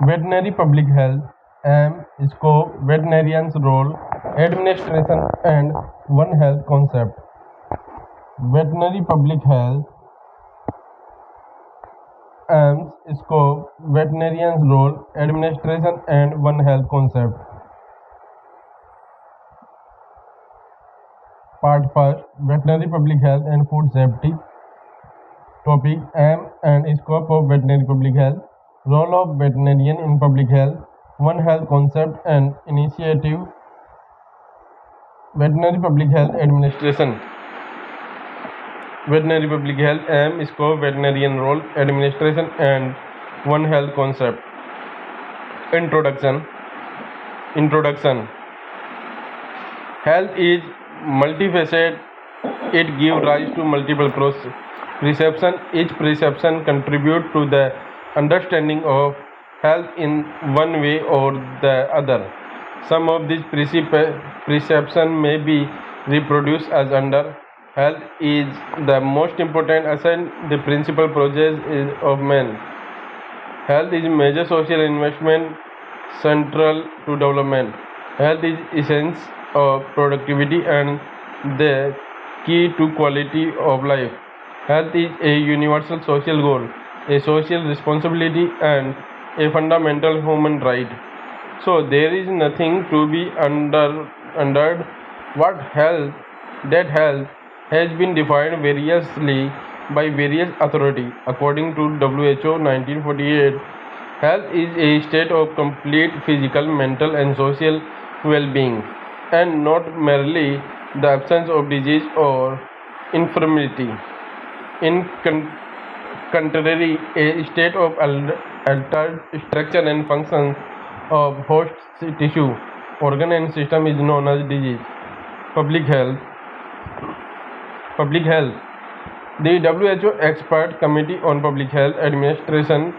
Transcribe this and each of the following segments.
Veterinary public health aim, scope, veterinarians role, administration and One Health concept. Veterinary public health aims, scope, veterinarians role, administration and One Health concept. Part first, veterinary public health and food safety. Topic: aim and scope of veterinary public health, role of veterinarian in public health, One Health concept and initiative, veterinary public health administration. Veterinary public health aim, scope, veterinarian role, administration and One Health concept. Introduction. Health is multifaceted. It gives rise to multiple perceptions. Each perception contributes to the understanding of health in one way or the other. Some of these perceptions may be reproduced as under. Health is the most important asset, the principal process of man. Health is major social investment central to development. Health is essence of productivity and the key to quality of life. Health is a universal social goal, a social responsibility and a fundamental human right. So there is nothing to be under what health that health has been defined variously by various authorities. According to WHO 1948, health is a state of complete physical, mental and social well-being and not merely the absence of disease or infirmity. In contrary, a state of altered structure and function of host tissue, organ and system is known as disease. Public health. The WHO Expert Committee on Public Health Administration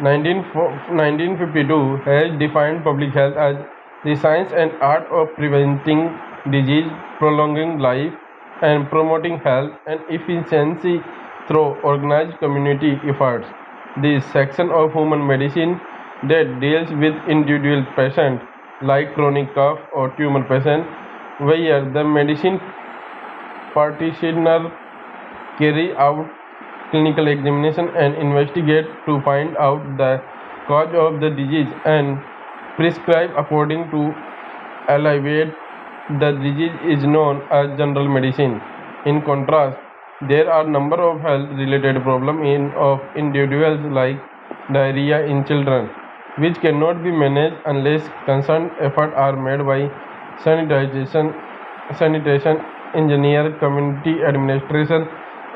1952 has defined public health as the science and art of preventing disease, prolonging life, and promoting health and efficiency through organized community efforts. This section of human medicine that deals with individual patients like chronic cough or tumor patient, where the medicine practitioner carry out clinical examination and investigate to find out the cause of the disease and prescribe according to alleviate the disease is known as general medicine. In contrast, there are number of health related problems of individuals like diarrhea in children, which cannot be managed unless concerned efforts are made by sanitation engineer, community administration,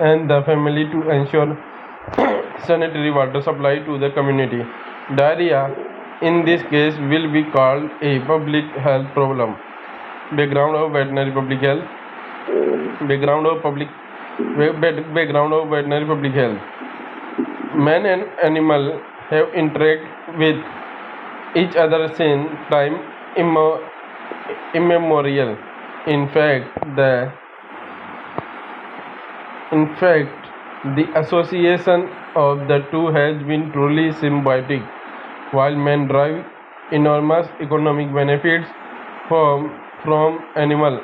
and the family to ensure sanitary water supply to the community. Diarrhea, in this case, will be called a public health problem. Background of veterinary public health. Background of veterinary public health. Man and animal have interacted with each other since time immemorial. In fact, the association of the two has been truly symbiotic. While men derive enormous economic benefits from animals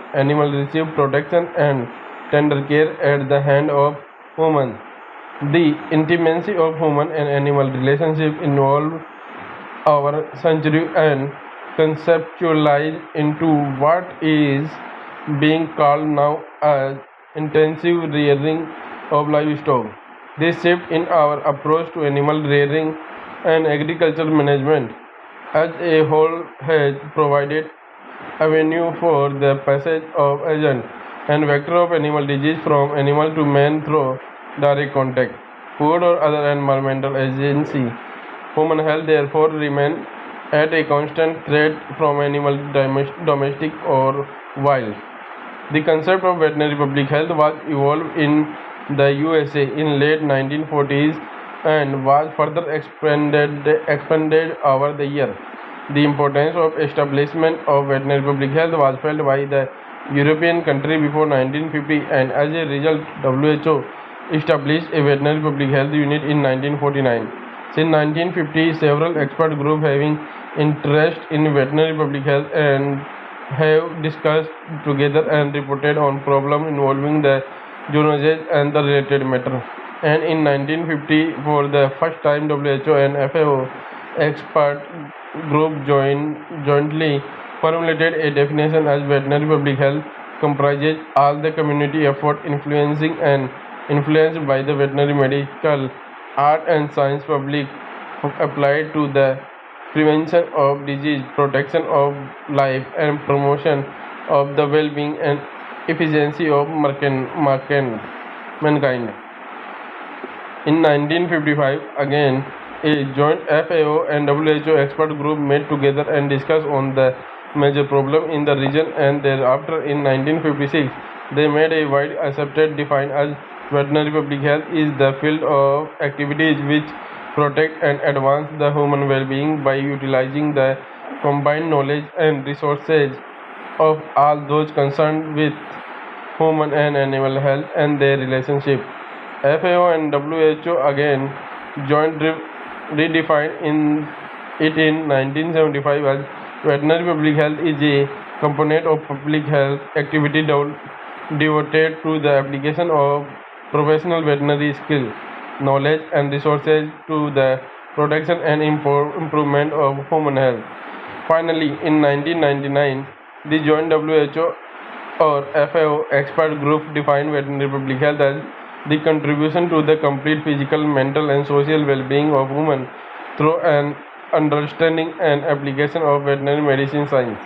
receive protection and tender care at the hand of humans. The intimacy of human and animal relationship involve our century and conceptualized into what is being called now as intensive rearing of livestock. This shift in our approach to animal rearing and agricultural management as a whole has provided avenue for the passage of agent and vector of animal disease from animal to man through direct contact, food or other environmental agency. Human health therefore remains at a constant threat from animal domestic or wild. The concept of veterinary public health was evolved in the USA in late 1940s and was further expanded over the year. The importance of establishment of veterinary public health was felt by the European country before 1950, and as a result WHO established a veterinary public health unit in 1949. Since 1950, several expert groups having interest in veterinary public health and have discussed together and reported on problems involving the zoonosis and the related matter. And in 1950, for the first time, WHO and FAO expert group jointly formulated a definition as veterinary public health comprises all the community effort influencing and influenced by the veterinary medical art and science public applied to the prevention of disease, protection of life, and promotion of the well-being and efficiency of mankind. In 1955, again, a joint FAO and WHO expert group met together and discussed on the major problem in the region, and thereafter in 1956, they made a wide accepted defined as veterinary public health is the field of activities which protect and advance the human well-being by utilizing the combined knowledge and resources of all those concerned with human and animal health and their relationship. FAO and WHO again joined redefined it in 1975 as veterinary public health is a component of public health activity devoted to the application of professional veterinary skill, knowledge and resources to the protection and improvement of human health. Finally, in 1999, the joint WHO or FAO expert group defined veterinary public health as the contribution to the complete physical, mental and social well-being of women through an understanding and application of veterinary medical science.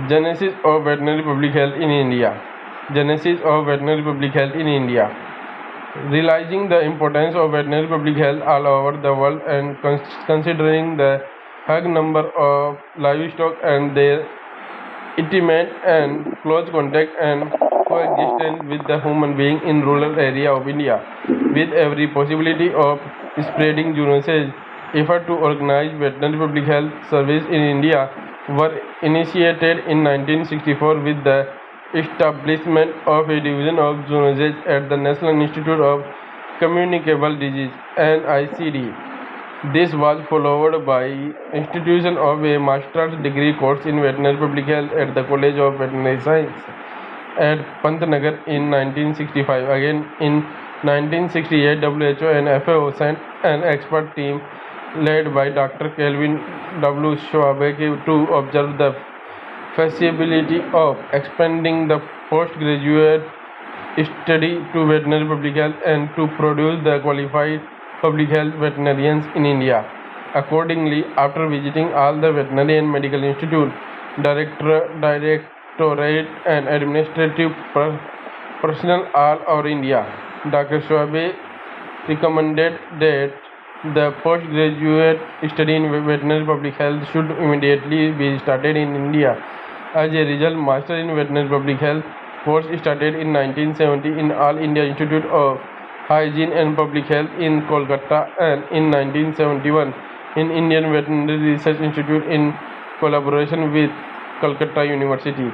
Genesis of veterinary public health in India. Genesis of veterinary public health in India. Realizing the importance of veterinary public health all over the world and considering the high number of livestock and their intimate and close contact and coexistence with the human being in rural area of India, with every possibility of spreading zoonosis, effort to organize veterinary public health service in India were initiated in 1964 with the establishment of a division of zoonosis at the National Institute of Communicable Disease (NICD). This was followed by institution of a master's degree course in veterinary public health at the College of Veterinary Science at Pantnagar in 1965. Again in 1968, WHO and FAO sent an expert team led by Dr. Kelvin W. Schwabe to observe the feasibility of expanding the postgraduate study to veterinary public health and to produce the qualified public health veterinarians in India. Accordingly, after visiting all the veterinary and medical institute, directorate and administrative personnel all over India, Dr. Schwabe recommended that the postgraduate study in veterinary public health should immediately be started in India. As a result, Master in Veterinary Public Health course started in 1970 in All India Institute of Hygiene and Public Health in Kolkata, and in 1971 in Indian Veterinary Research Institute in collaboration with Calcutta University.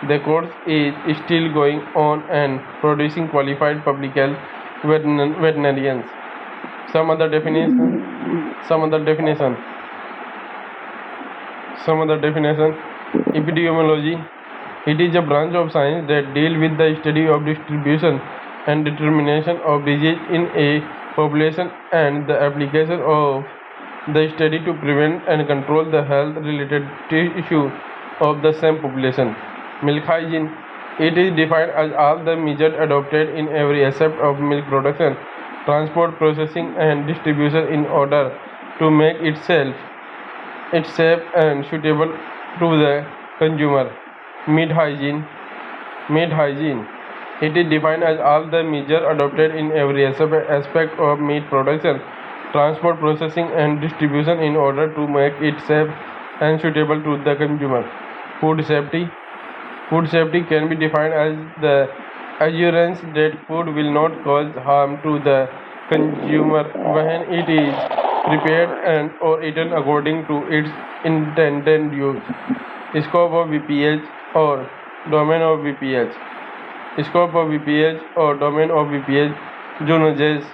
The course is still going on and producing qualified public health veterinarians. Some other definition. Epidemiology. It is a branch of science that deals with the study of distribution and determination of disease in a population and the application of the study to prevent and control the health-related issue of the same population. Milk hygiene. It is defined as all the measures adopted in every aspect of milk production, transport, processing, and distribution in order to make it safe and suitable to the consumer. Meat hygiene. It is defined as all the measures adopted in every aspect of meat production, transport, processing, and distribution in order to make it safe and suitable to the consumer. Food safety. Food safety can be defined as the assurance that food will not cause harm to the consumer when it is prepared and or eaten according to its intended use. Scope of VPH or domain of VPH. Scope of VPH or domain of VPH, zoonosis,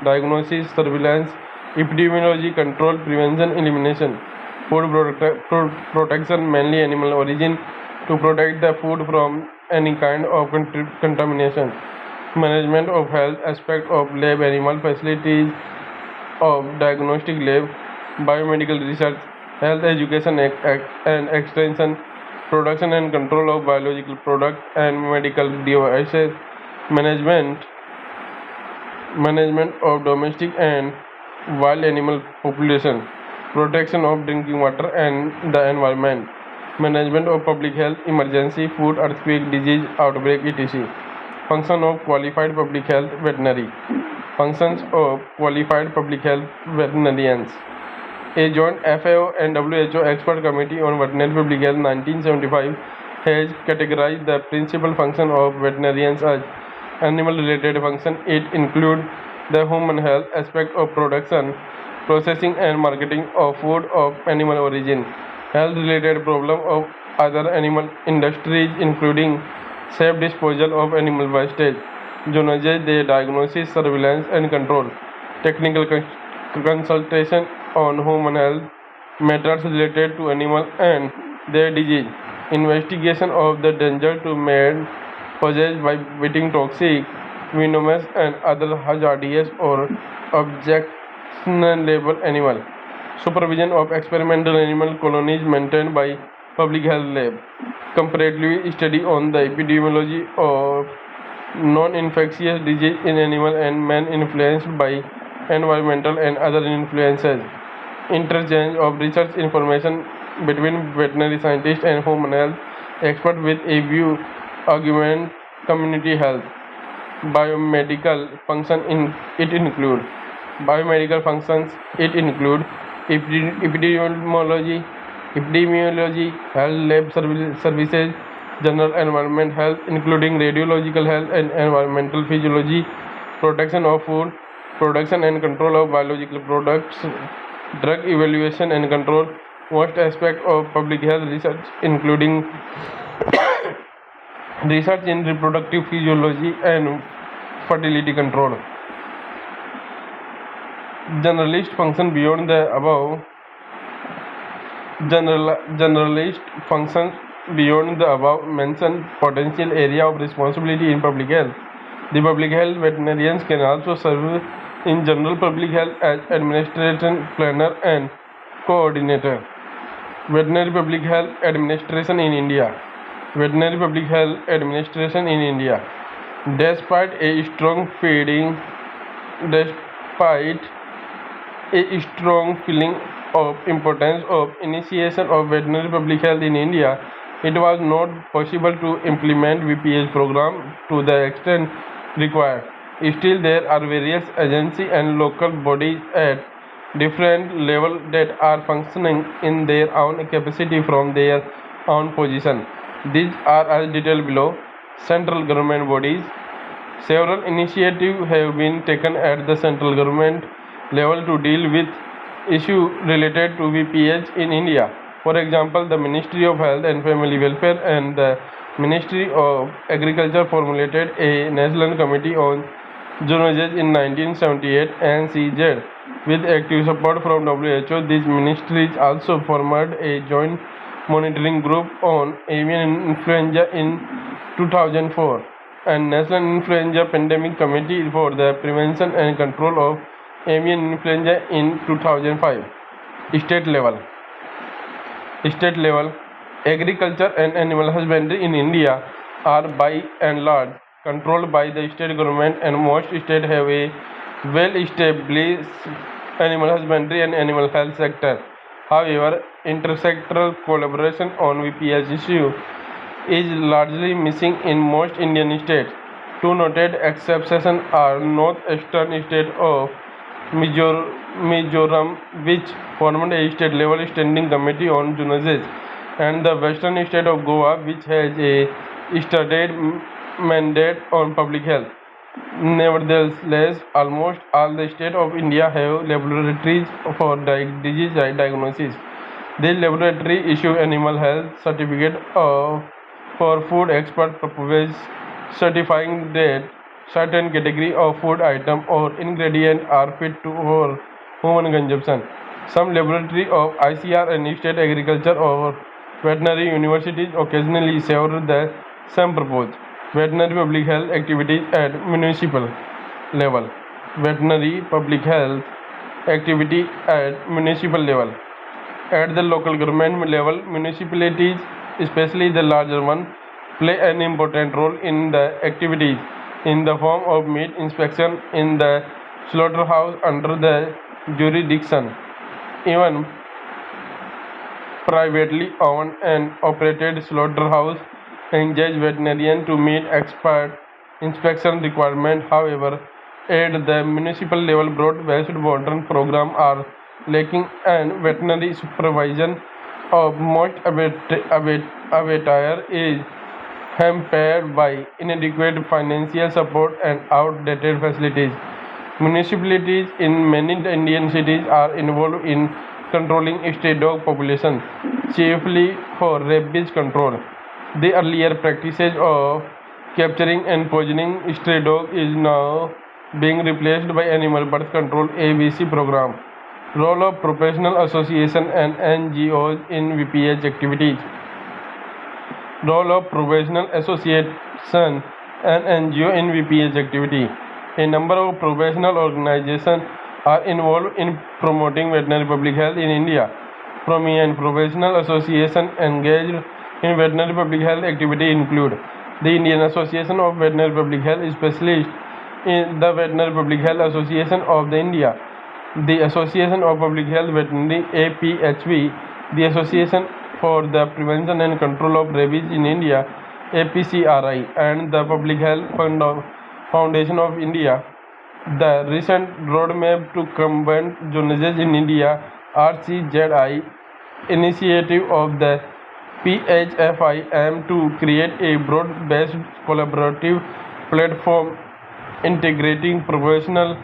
diagnosis, surveillance, epidemiology, control, prevention, elimination, food protection, mainly animal origin, to protect the food from any kind of contamination, management of health aspect of lab animal facilities of diagnostic lab, biomedical research, health education and extension, production and control of biological products and medical devices, management management of domestic and wild animal population, protection of drinking water and the environment, management of public health emergency, food, earthquake, disease, outbreak, etc. Function of qualified public health veterinary. Functions of qualified public health veterinarians. A joint FAO and WHO expert committee on veterinary public health 1975 has categorized the principal function of veterinarians as animal related function. It includes the human health aspect of production, processing and marketing of food of animal origin, health related problem of other animal industries including safe disposal of animal wastage, zoonosis, the diagnosis, surveillance and control, technical consultation on human health matters related to animal and their disease, investigation of the danger to man possessed by biting toxic, venomous and other hazardous or objectionable animal, supervision of experimental animal colonies maintained by public health lab, comparative study on the epidemiology of non-infectious disease in animal and man influenced by environmental and other influences, interchange of research information between veterinary scientists and human health experts with a view augment community health. Biomedical function it include biomedical functions it include epidemiology, health lab services, general environment health including radiological health and environmental physiology, protection of food, production and control of biological products, drug evaluation and control, most aspect of public health research including research in reproductive physiology and fertility control. Generalist function beyond the above. Generalist functions beyond the above mentioned potential area of responsibility in public health. The public health veterinarians can also serve in general public health as administration planner and coordinator. Veterinary public health administration in India. Veterinary public health administration in India. Despite a strong feeling of importance of initiation of veterinary public health in India, it was not possible to implement VPH program to the extent required. Still, there are various agencies and local bodies at different levels that are functioning in their own capacity from their own position. These are as detailed below. Central government bodies. Several initiatives have been taken at the central government level to deal with issues related to VPH in India. For example, the Ministry of Health and Family Welfare and the Ministry of Agriculture formulated a National Committee on Zoonosis in 1978 NCZ with active support from WHO. These ministries also formed a joint monitoring group on avian influenza in 2004 and National Influenza Pandemic Committee for the Prevention and Control of Avian Influenza in 2005. State level. Agriculture and animal husbandry in India are by and large controlled by the state government, and most states have a well-established animal husbandry and animal health sector. However, intersectoral collaboration on VPH issue is largely missing in most Indian states. Two noted exceptions are northeastern state of Mizoram, which formed a state-level standing committee on zoonosis, and the western state of Goa, which has a stated mandate on public health. Nevertheless, almost all the states of India have laboratories for disease diagnosis. These laboratories issue animal health certificate of for food expert purposes, certifying that certain category of food item or ingredient are fit for human consumption. Some laboratory of ICR and state agriculture or veterinary universities occasionally serve the same purpose. Veterinary public health activities at municipal level. Veterinary public health activity at municipal level. At the local government level, municipalities, especially the larger ones, play an important role in the activities in the form of meat inspection in the slaughterhouse under the jurisdiction. Even privately owned and operated slaughterhouse engage veterinarians to meet expert inspection requirements. However, at the municipal level, broad-based modern programs are lacking, and veterinary supervision of most abattoirs is hampered by inadequate financial support and outdated facilities. Municipalities in many Indian cities are involved in controlling stray dog population, chiefly for rabies control. The earlier practices of capturing and poisoning stray dogs is now being replaced by animal birth control ABC program. Role of professional association and NGOs in VPH activities. Role of professional association and NGO in VPH activity. A number of professional organizations are involved in promoting veterinary public health in India. Prominent professional associations engaged in veterinary public health activity include the Indian Association of Veterinary Public Health Specialists, in the Veterinary Public Health Association of the India, the Association of Public Health Veterinary APHV, the Association for the Prevention and Control of Rabies in India APCRI, and the Public Health Foundation of India. The recent Roadmap to Combat Zoonosis in India RCZI initiative of the PHFI to create a broad-based collaborative platform integrating professionals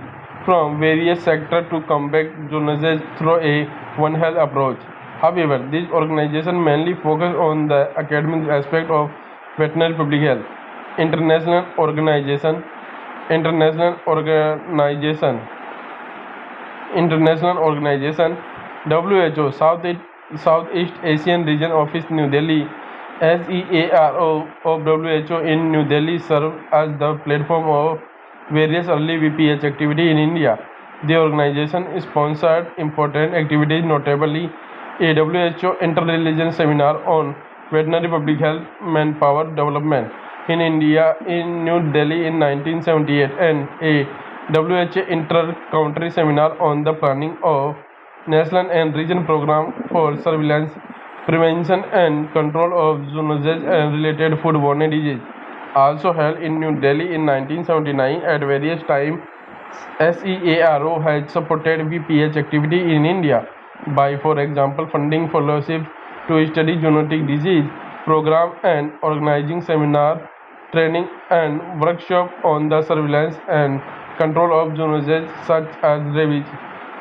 from various sectors to combat zoonosis through a One Health approach. However, these organizations mainly focus on the academic aspect of veterinary public health. International organization, international organization, international organization, WHO, Southeast Asian Region Office, New Delhi, SEARO of WHO in New Delhi serve as the platform of various early VPH activity in India. The organization sponsored important activities, notably a WHO inter-religion seminar on veterinary public health manpower development in India in New Delhi in 1978 and a WHO inter-country seminar on the planning of national and region program for surveillance, prevention and control of zoonosis and related foodborne disease. Also held in New Delhi in 1979 at various times, SEARO has supported VPH activity in India by, for example, funding fellowship to study zoonotic disease program and organizing seminar, training and workshop on the surveillance and control of zoonosis such as rabies.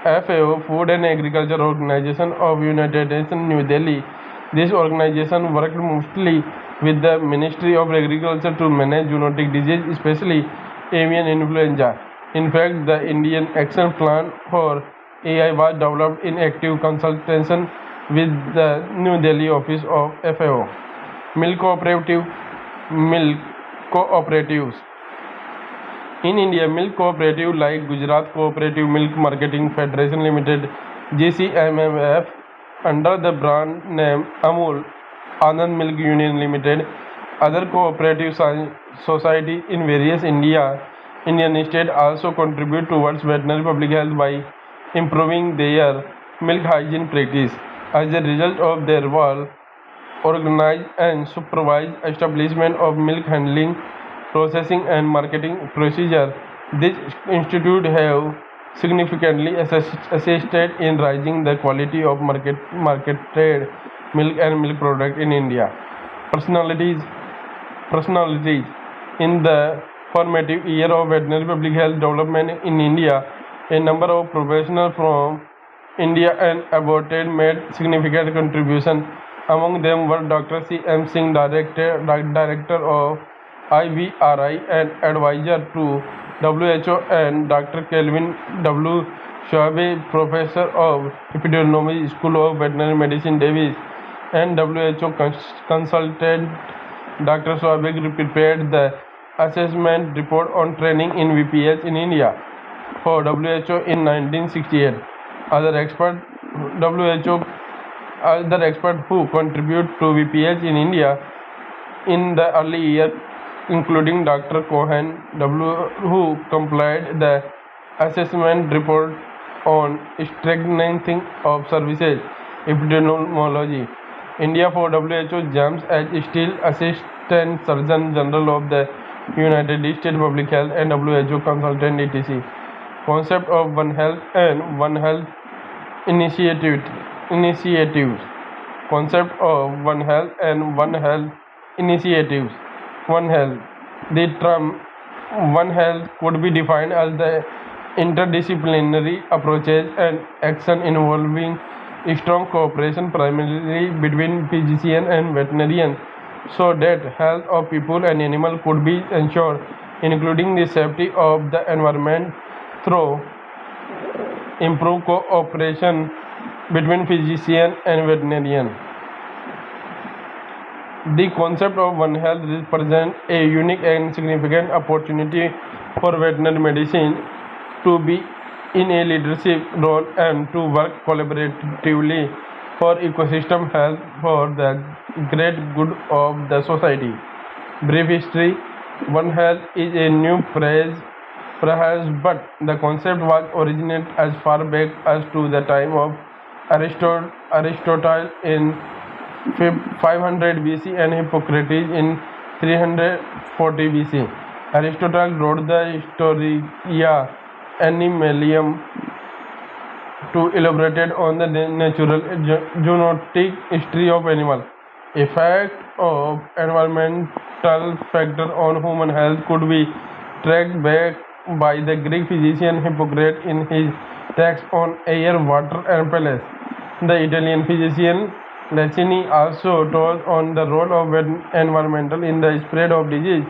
FAO, Food and Agriculture Organization of United Nations, New Delhi. This organization worked mostly with the Ministry of Agriculture to manage zoonotic disease, especially avian influenza. In fact, the Indian Action Plan for AI was developed in active consultation with the New Delhi office of FAO. Milk cooperatives. In India, milk cooperative like Gujarat Cooperative Milk Marketing Federation Limited (GCMMF) under the brand name Amul, Anand Milk Union Limited, other cooperative societies in various Indian states also contribute towards veterinary public health by improving their milk hygiene practice. As a result of their work, organized and supervised establishment of milk handling, processing and marketing procedure, these institutes have significantly assisted in raising the quality of marketed milk and milk products in India. Personalities in the formative year of veterinary public health development in India, a number of professionals from India and abroad made significant contribution. Among them were Dr. C. M. Singh, Director of IVRI and advisor to WHO, and Dr. Kelvin W. Schwabe, Professor of Epidemiology, School of Veterinary Medicine, Davis, and WHO consultant. Dr. Schwabe prepared the assessment report on training in VPH in India for WHO in 1968. Other expert WHO Other experts who contribute to VPH in India in the early year, including Dr. Cohen, who compiled the assessment report on strengthening of services, epidemiology. India for WHO James as still Assistant Surgeon General of the United States Public Health and WHO consultant etc. Concept of One Health and One Health initiatives. Concept of One Health and One Health initiatives. One Health. The term One Health could be defined as the interdisciplinary approaches and action involving strong cooperation primarily between physicians and veterinarians so that health of people and animals could be ensured, including the safety of the environment through improved cooperation between physician and veterinarian. The concept of One Health represents a unique and significant opportunity for veterinary medicine to be in a leadership role and to work collaboratively for ecosystem health for the great good of the society. Brief history. One Health is a new phrase perhaps, but the concept was originated as far back as to the time of Aristotle in 500 BC and Hippocrates in 340 BC. Aristotle wrote the Historia Animalium to elaborate on the natural zoonotic history of animals. Effect of environmental factor on human health could be tracked back by the Greek physician Hippocrates in his text on air, water, and palace. The Italian physician Lassini also told on the role of environmental in the spread of disease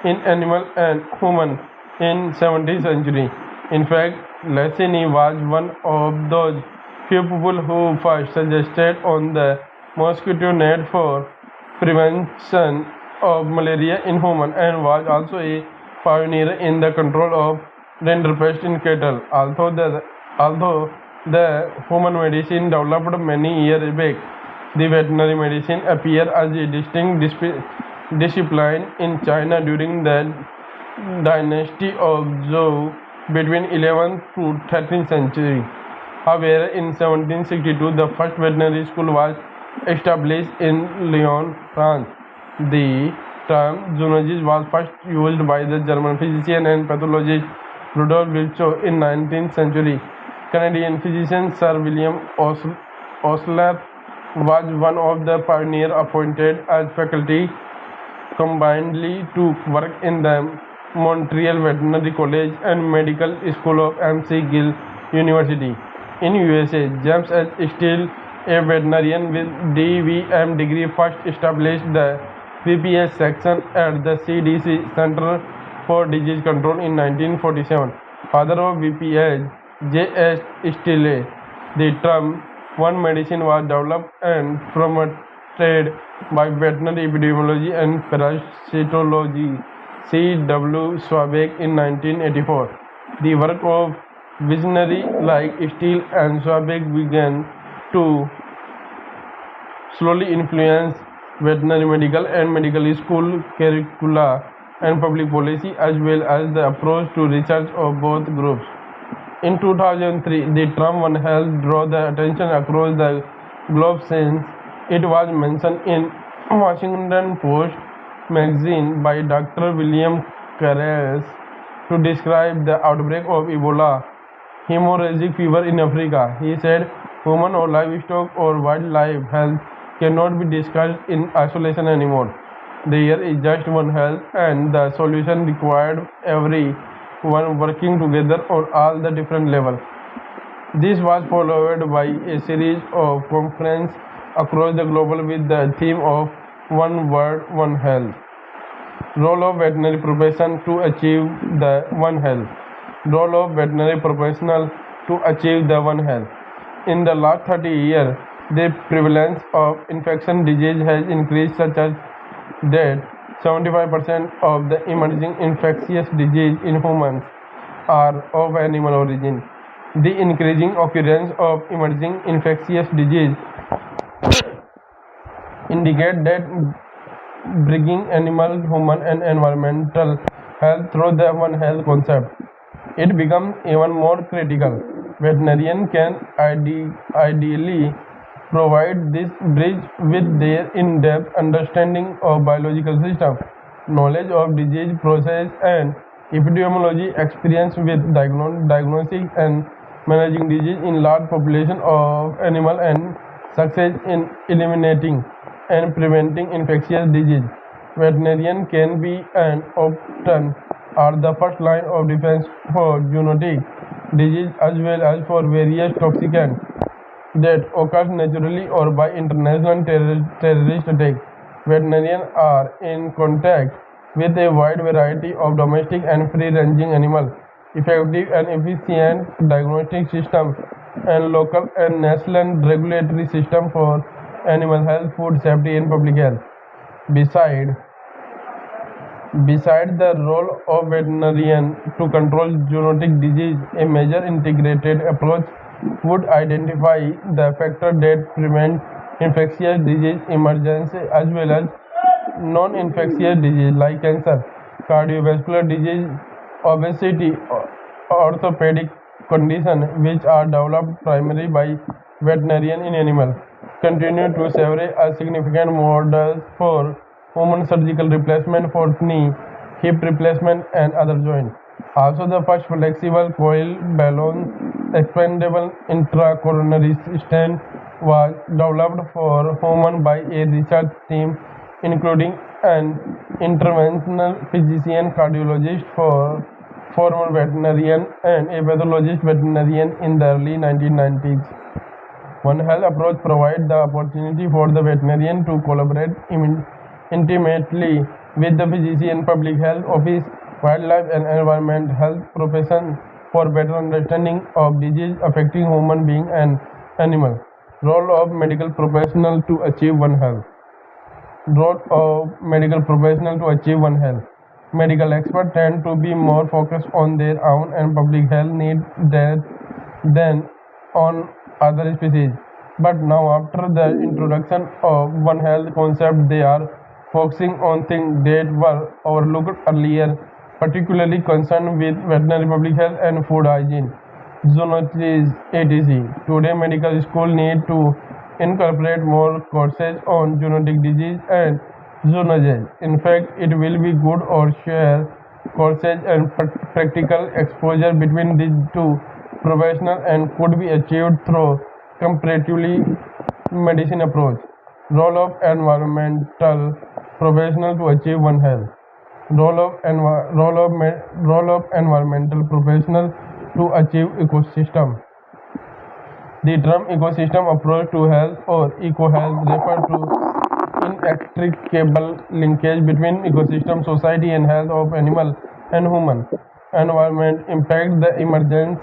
in animal and human in 17th century. In fact, Lassini was one of those few people who first suggested on the mosquito net for prevention of malaria in human and was also a pioneer in the control of rinderpest in cattle. Although the human medicine developed many years back, the veterinary medicine appeared as a distinct discipline in China during the dynasty of Zhou between 11th to 13th century. However, in 1762, the first veterinary school was established in Lyon, France. The term zoologist was first used by the German physician and pathologist Rudolf Virchow in 19th century. Canadian physician Sir William Osler was one of the pioneers appointed as faculty combinedly to work in the Montreal Veterinary College and Medical School of MC Gill University. In USA, James is still a veterinarian with DVM degree first established the VPH section at the CDC Center for Disease Control in 1947. Father of VPH, J.S. Stille. The term One Medicine was developed and promoted by veterinary epidemiology and parasitology C.W. Schwabe in 1984. The work of visionaries like Steele and Schwabe began to slowly influence veterinary medical and medical school curricula and public policy as well as the approach to research of both groups. In 2003, the term One Health drew the attention across the globe since it was mentioned in Washington Post magazine by Dr. William Carres to describe the outbreak of Ebola hemorrhagic fever in Africa. He said, human or livestock or wildlife health cannot be discussed in isolation anymore. There is just one health and the solution required everyone working together on all the different levels. This was followed by a series of conferences across the global with the theme of One Word, One Health. Role of veterinary profession to achieve the One Health. Role of veterinary professional to achieve the One Health. In the last 30 years, the prevalence of infection disease has increased such as that 75% of the emerging infectious disease in humans are of animal origin. The increasing occurrence of emerging infectious disease indicate that bringing animal, human and environmental health through the One Health concept, it becomes even more critical. Veterinarian can ideally provide this bridge with their in-depth understanding of biological system, knowledge of disease process and epidemiology, experience with diagnosing and managing disease in large population of animal and success in eliminating and preventing infectious disease. Veterinarian can be and often are the first line of defense for zoonotic disease as well as for various toxicants that occurs naturally or by international terrorist attacks. Veterinarians are in contact with a wide variety of domestic and free-ranging animals. Effective and efficient diagnostic systems and local and national regulatory system for animal health, food safety and public health. Besides the role of veterinarian to control zoonotic disease, a major integrated approach would identify the factors that prevent infectious disease emergence as well as non-infectious disease like cancer, cardiovascular disease, obesity, orthopedic conditions which are developed primarily by veterinarian in animals continue to serve as significant models for human surgical replacement for knee, hip replacement and other joints. Also the first flexible coil balloon expandable intracoronary stent was developed for human by a research team including an interventional physician, cardiologist, former veterinarian and a pathologist veterinarian in the early 1990s. One Health approach provides the opportunity for the veterinarian to collaborate intimately with the physician, public health office, wildlife and environment health profession for better understanding of disease affecting human being and animal. Role of medical professional to achieve One Health. Role of medical professional to achieve One Health. Medical experts tend to be more focused on their own and public health needs than on other species. But now after the introduction of One Health concept, they are focusing on things that were overlooked earlier, particularly concerned with veterinary public health and food hygiene, zoonosis, etc. Today, medical schools need to incorporate more courses on zoonotic disease and zoonosis. In fact, it will be good or share courses and practical exposure between these two professionals and could be achieved through comparatively medicine approach. Role of environmental professional to achieve One Health. Role of environmental professional to achieve ecosystem. The term ecosystem approach to health or eco-health refers to inextricable linkage between ecosystem, society and health of animal and human environment impact the emergence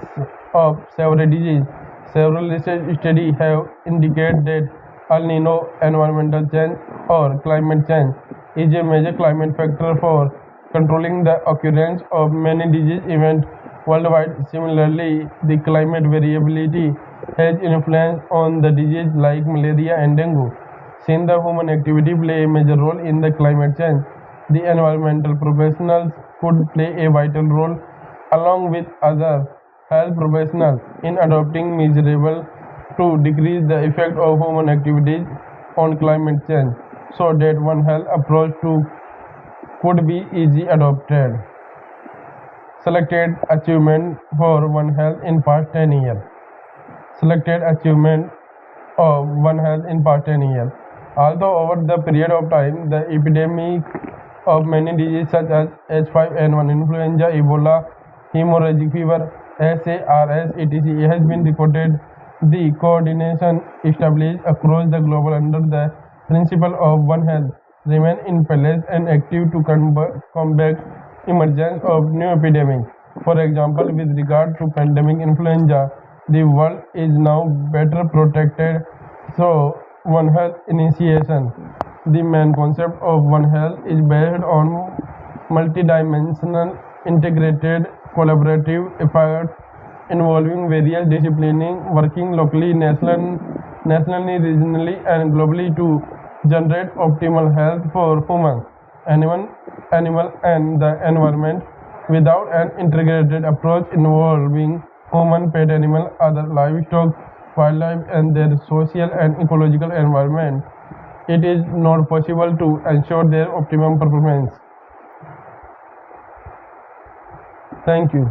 of several diseases. Several research studies have indicated that El Nino environmental change or climate change is a major climate factor for controlling the occurrence of many disease events worldwide. Similarly, the climate variability has influence on the disease like malaria and dengue. Since the human activity play a major role in the climate change, the environmental professionals could play a vital role along with other health professionals in adopting measures to decrease the effect of human activities on climate change so that One Health approach to could be easily adopted. Selected achievement for One Health in past 10 years. Selected achievement of One Health in past 10 years. Although over the period of time, the epidemic of many diseases such as H5N1 influenza, Ebola, hemorrhagic fever, SARS, etc. has been reported, The coordination established across the globe under the principle of One Health remain in place and active to combat emergence of new epidemics. For example, with regard to pandemic influenza, the world is now better protected. So, One Health initiation. The main concept of One Health is based on multidimensional, integrated, collaborative effort involving various disciplines working locally, nationally, regionally, and globally to generate optimal health for humans, animal, and the environment. Without an integrated approach involving human, pet, animal, other livestock, wildlife, and their social and ecological environment, it is not possible to ensure their optimum performance. Thank you.